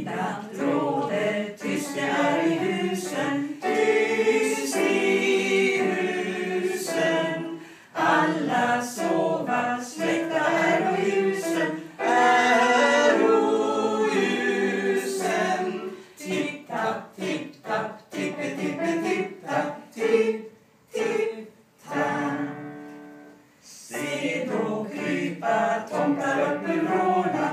nattrådet, tyst det är i husen, tyst i husen. Alla sova, släckta är och ljusen, tipp-tapp, tipp-tapp, tippe-tippe-tipp-tapp, tipp-tipp-tapp. Se då krypa tomtar upp ur råna,